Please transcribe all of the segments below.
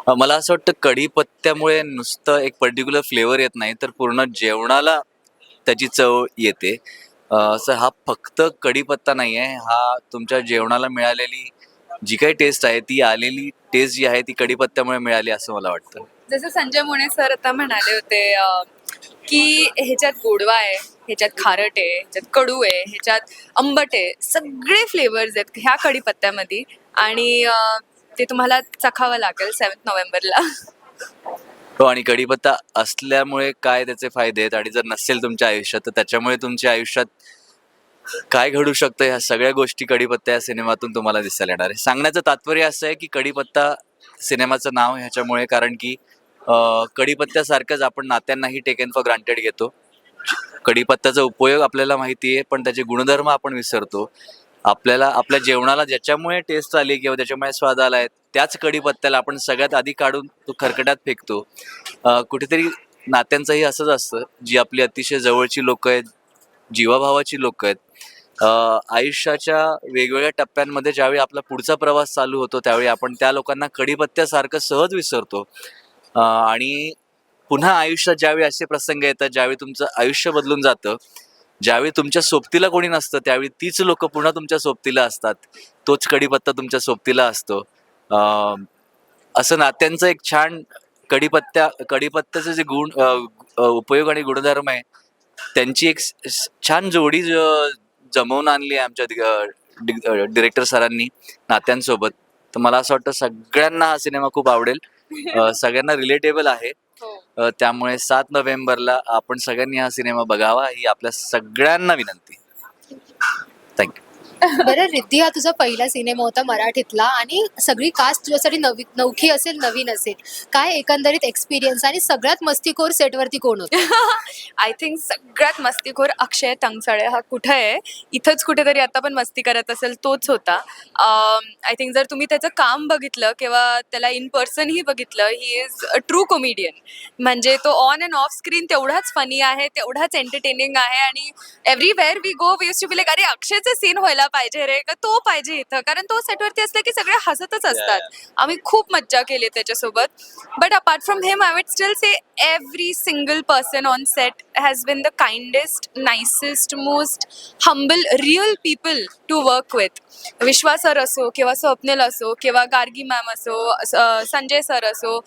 मला असं वाटतं कढीपत्त्यामुळे नुसतं एक पर्टिक्युलर फ्लेवर येत नाही, तर पूर्ण जेवणाला त्याची चव येते. असं हा फक्त कढीपत्ता नाही आहे, हा तुमच्या जेवणाला मिळालेली जी काही टेस्ट आहे, ती आलेली टेस्ट जी आहे ती कढीपत्त्यामुळे मिळाली असं मला वाटतं. जसं संजय मुणे सर आता म्हणाले होते की ह्याच्यात गोडवा आहे, ह्याच्यात खारट आहे, ह्याच्यात कडू आहे, ह्याच्यात आंबट आहे, सगळे फ्लेवर्स आहेत ह्या कढीपत्त्यामध्ये. आणि ते तुम्हाला चखावं लागेल 7 नोव्हेंबरला. हो, आणि कढीपत्ता असल्यामुळे काय त्याचे फायदे आहेत, आणि जर नसेल तुमच्या आयुष्यात तर त्याच्यामुळे तुमच्या आयुष्यात काय घडू शकतं, ह्या सगळ्या गोष्टी कढीपत्ता या सिनेमातून तुम्हाला दिसायला येणार आहे. सांगण्याचं तात्पर्य असं आहे की कढीपत्ता सिनेमाचं नाव ह्याच्यामुळे, कारण की कढीपत्त्यासारखंच आपण नात्यांनाही टेकन फॉर ग्रांटेड घेतो. कढीपत्त्याचा उपयोग आपल्याला माहिती आहे, पण त्याचे गुणधर्म आपण विसरतो. आपल्याला आपल्या जेवणाला ज्याच्यामुळे टेस्ट आली किंवा ज्याच्यामुळे स्वाद आला आहे, त्याच कढीपत्त्याला आपण सगळ्यात आधी काढून तो खरकट्यात फेकतो. कुठेतरी नात्यांचंही असंच असतं. जी आपली अतिशय जवळची लोक आहेत, जीवाभावाची लोक आहेत, आयुष्याच्या वेगवेगळ्या टप्प्यांमध्ये ज्यावेळी आपला पुढचा प्रवास चालू होतो, त्यावेळी आपण त्या लोकांना कढीपत्त्यासारखं सहज विसरतो. आणि पुन्हा आयुष्यात ज्यावेळी असे प्रसंग येतात, ज्यावेळी तुमचं आयुष्य बदलून जातं, ज्यावेळी तुमच्या सोबतीला कोणी नसतं, त्यावेळी तीच लोक पुन्हा तुमच्या सोबतीला असतात. तोच कढीपत्ता तुमच्या सोबतीला असतो. अं, असं नात्यांचं एक छान कढीपत्त्याचे जे गुण, उपयोग आणि गुणधर्म आहे, त्यांची एक छान जोडी जमवून आणली आहे आमच्या डिरेक्टर सरांनी नात्यांसोबत. तर मला असं वाटतं सगळ्यांना हा सिनेमा खूप आवडेल. सगळ्यांना रिलेटेबल आहे. त्यामुळे 7 नोव्हेंबरला आपण सगळ्यांनी हा सिनेमा बघावा, ही आपल्या सगळ्यांना विनंती. थँक्यू. बरं रिद्धी, हा तुझा पहिला सिनेमा होता मराठीतला आणि सगळी कास्ट तुझ्यासाठी नवखी असेल, नवीन असेल. काय एकंदरीत एक्सपिरियन्स आणि सगळ्यात मस्तीखोर सेटवरती कोण होतं? आय थिंक सगळ्यात मस्तीखोर अक्षय तंगसाळे हा कुठे आहे, इथंच कुठेतरी आता पण मस्ती करत असेल तोच होता. आय थिंक जर तुम्ही त्याचं काम बघितलं किंवा त्याला इन पर्सनही बघितलं, he is a true comedian. म्हणजे तो ऑन अँड ऑफ स्क्रीन तेवढाच फनी आहे, तेवढाच एंटरटेनिंग आहे. आणि everywhere we go we used to be like, अरे अक्षयचे सीन व्हायला पाहिजे रे, का तो पाहिजे इथं, कारण तो सेटवरती असला की सगळे हसतच असतात. आम्ही खूप मज्जा केली त्याच्यासोबत. But apart from him I would still say every single person on set has been the kindest, nicest, most humble, real people to work with. Vishwas sir असो किंवा स्वप्नील असो किंवा गार्गी मॅम असो, संजय सर असो,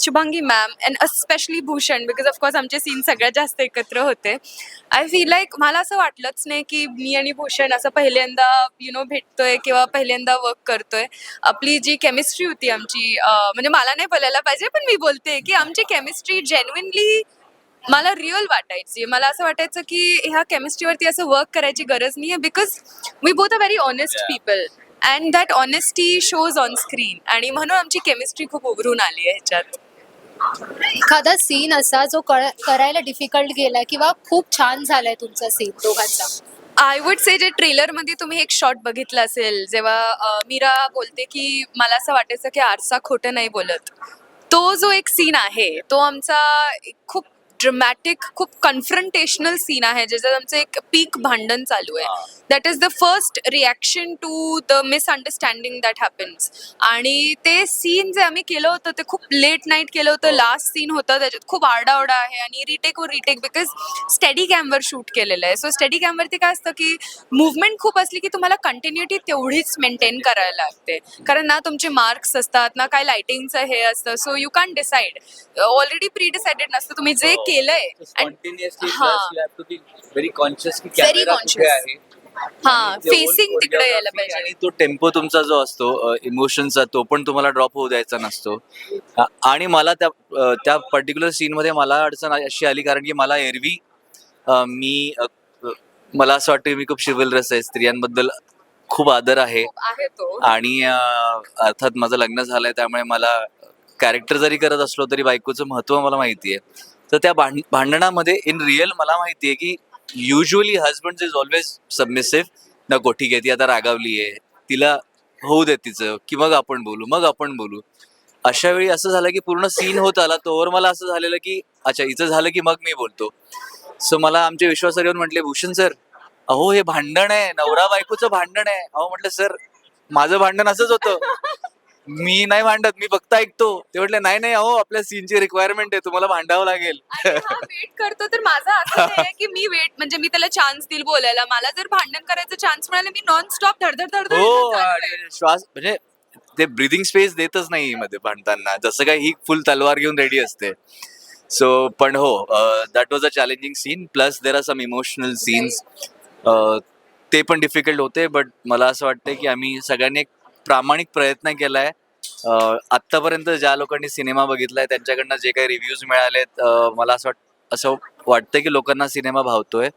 Shubhangi ma'am, and specially Bhushan, because of course आमचे scene सगळ्यात जास्त एकत्र होते. आय फील लाईक मला असं वाटलंच नाही की मी आणि भूषण असं पहिल्यांदा भेटतोय किंवा पहिल्यांदा वर्क करतोय. आपली जी केमिस्ट्री होती आमची, म्हणजे मला नाही बोलायला पाहिजे पण मी बोलते की आमची केमिस्ट्री जेन्युइनली मला रिअल वाटायची. मला असं वाटायचं की ह्या केमिस्ट्रीवरती असं वर्क करायची गरज नाही आहे, because we both a very honest people and that honesty shows on screen. आणि म्हणून आमची केमिस्ट्री खूप उभरून आली आहे ह्याच्यात. एखादा सीन असा जो करायला डिफिकल्ट गेला किंवा खूप छान झालाय तुमचा सीन दोघांचा? आय वुड से जे ट्रेलरमध्ये तुम्ही एक शॉट बघितला असेल, जेव्हा मीरा बोलते की मला असं वाटायचं की आरसा खोटं नाही बोलत, तो जो एक सीन आहे तो आमचा एक खूप ड्रमॅटिक, खूप कन्फ्रंटेशनल सीन आहे, ज्याच्यात आमचं एक पीक भांडण चालू आहे. That is the first reaction to the misunderstanding that happens. आणि ते सीन जे आम्ही केलं होतं ते खूप लेट नाईट केलं होतं. लास्ट सीन होतं, त्याच्यात खूप आरडाओरडा आहे आणि रिटेक वर रिटेक, बिकॉज स्टेडी कॅमवर शूट केलेलं आहे. सो स्टेडी कॅमवरती काय असतं की मुवमेंट खूप असली की तुम्हाला कंटिन्युटी तेवढीच मेंटेन करायला लागते, कारण ना तुमचे मार्क्स असतात ना काय लाइटिंगचं हे असतं. So you can decide, already pre decided नसतं तुम्ही जे केलंय. व्हेरी कॉन्शियस की Very कॅमेरा कुठे conscious. आहे. हा, फेसिंग तिकडे यायला पाहिजे. आणि तो टेम्पो तुमचा जो असतो इमोशनचा, तो पण तुम्हाला ड्रॉप होऊ द्यायचा नसतो. आणि मला त्या पर्टिक्युलर सीन मध्ये मला अडचण अशी आली, कारण की मला एरवी मी मला असं वाटतं मी खूप शिवलरस आहे, स्त्रियांबद्दल खूप आदर आहे. आहे तो. आणि अर्थात माझं लग्न झालंय, त्यामुळे मला कॅरेक्टर जरी करत असलो तरी बायकोचं महत्व मला माहिती आहे. तर त्या भांडणामध्ये इन रिअल मला माहिती आहे की usually husband is always submissive. नको, ठीक आहे, ती आता रागावली आहे, तिला होऊ दे तिचं, की मग आपण बोलू. अशा वेळी असं झालं की पूर्ण सीन होत आला तोवर मला असं झालेलं की अच्छा, हिचं झालं की मग मी बोलतो. सो मला आमचे विश्वास सर येऊन म्हटले, भूषण सर, अहो हे भांडण आहे, नवरा बायकोचं भांडण आहे. अहो म्हटलं, सर माझं भांडण असंच होतं. मी नाही भांडत, मी फक्त ऐकतो. ते म्हटले नाही नाही अहो आपल्या सीनची रिक्वायरमेंट आहे, तुम्हाला भांडावं लागेल. आणि हा वेट करतो तर माझा असं नाही आहे की मी वेट म्हणजे मी त्याला चान्स देईल बोलायला. मला जर भांडण करायचं चान्स मिळाला मी नॉन स्टॉप धडधड धडधड हो चालू आहे. आणि श्वास म्हणजे ते ब्रिदिंग स्पेस देतच नाही मध्ये भांडताना, जसं काय ही फुल तलवार घेऊन रेडी असते. सो पण हो, that was a challenging scene. Plus there are some emotional scenes, ते पण डिफिकल्ट होते. बट मला असं वाटतं की आम्ही सगळ्यांनी एक प्रामाणिक प्रयत्न केलाय. आत्तापर्यंत ज्या लोकांनी सिनेमा बघितलाय त्यांच्याकडनं जे काही रिव्ह्यूज मिळालेत, मला असं वाटतं की लोकांना सिनेमा भावतोय.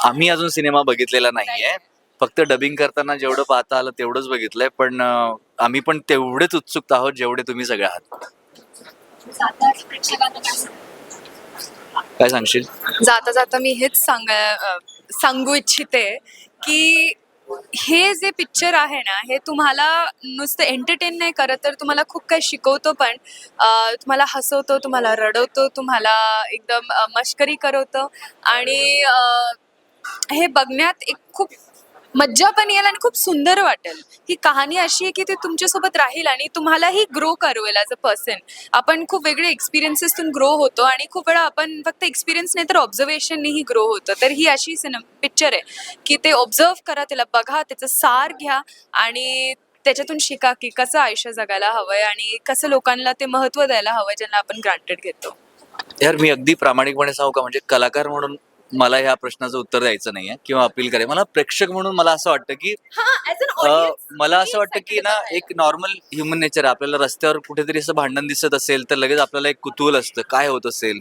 आम्ही अजून सिनेमा बघितलेला नाहीये, फक्त डबिंग करताना जेवढं पाहता आलं तेवढंच बघितलंय. पण आम्ही पण तेवढेच उत्सुक आहोत जेवढे तुम्ही सगळे आहात. काय सांगशील? जाता जाता मी हेच सांगू इच्छिते की हे जे पिक्चर आहे ना हे तुम्हाला नुसतं एंटरटेन नाही करत तर तुम्हाला खूप काही शिकवतो पण. तुम्हाला हसवतो, तुम्हाला रडवतो, तुम्हाला एकदम मश्करी करवतो आणि हे बघण्यात एक खूप मज्जा पण येईल आणि खूप सुंदर वाटेल. ही कहाणी अशी आहे की ती तुमच्यासोबत राहील आणि तुम्हालाही ग्रो करवेल ॲज अ पर्सन. आपण खूप वेगळे एक्सपिरियन्सेसतून ग्रो होतो आणि खूप वेळा आपण फक्त एक्सपिरियन्स नाही तर ऑब्झर्वेशननीही ग्रो होतं. तर ही अशी पिक्चर आहे की ते ऑब्झर्व करा, त्याला बघा, त्याचं सार घ्या आणि त्याच्यातून शिका की कसं आयुष्य जगायला हवंय आणि कसं लोकांना ते महत्त्व द्यायला हवंय ज्यांना आपण ग्रांटेड घेतो. यार मी अगदी प्रामाणिकपणे सांगू का, म्हणजे कलाकार म्हणून मला ह्या प्रश्नाचं उत्तर द्यायचं नाहीये किंवा अपील करायचं. मला प्रेक्षक म्हणून मला असं वाटतं की मला असं वाटतं की ना एक नॉर्मल ह्युमन नेचर आहे. आपल्याला रस्त्यावर कुठेतरी असं भांडण दिसत असेल तर लगेच आपल्याला एक कुतूहल असतं काय होत असेल,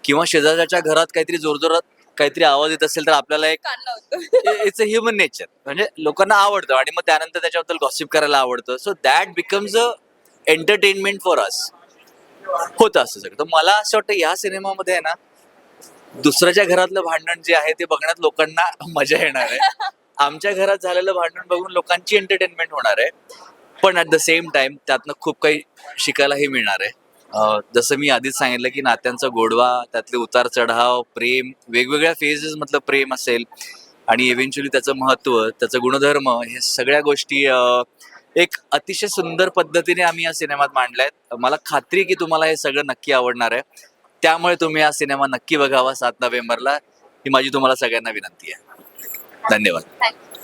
किंवा शेजाऱ्याच्या घरात काहीतरी जोरजोरात काहीतरी आवाज येत असेल तर आपल्याला एक कान लावतो. इट्स अ ह्युमन नेचर, म्हणजे लोकांना आवडतं आणि मग त्यानंतर त्याच्याबद्दल गॉसिप करायला आवडतं. So that becomes a entertainment for us, होतं असं सगळं. तर मला असं वाटतं या सिनेमामध्ये आहे ना दुसऱ्याच्या घरातलं भांडण जे आहे ते बघण्यात लोकांना मजा येणार आहे. आमच्या घरात झालेलं भांडण बघून लोकांची एंटरटेनमेंट होणार आहे. पण ॲट द सेम टाइम त्यातनं खूप काही शिकायलाही मिळणार आहे. जसं मी आधीच सांगितलं की नात्यांचा गोडवा, त्यातले उतार चढाव, प्रेम, वेगवेगळ्या फेजेस मधलं प्रेम असेल आणि इव्हेंच्युअली त्याचं महत्त्व, त्याचं गुणधर्म, हे सगळ्या गोष्टी एक अतिशय सुंदर पद्धतीने आम्ही या सिनेमात मांडल्या आहेत. मला खात्री आहे की तुम्हाला हे सगळं नक्की आवडणार आहे. त्यामुळे तुम्ही हा सिनेमा नक्की बघावा 7 नोव्हेंबरला, ही माझी तुम्हाला सगळ्यांना विनंती आहे. धन्यवाद. थँक्यू.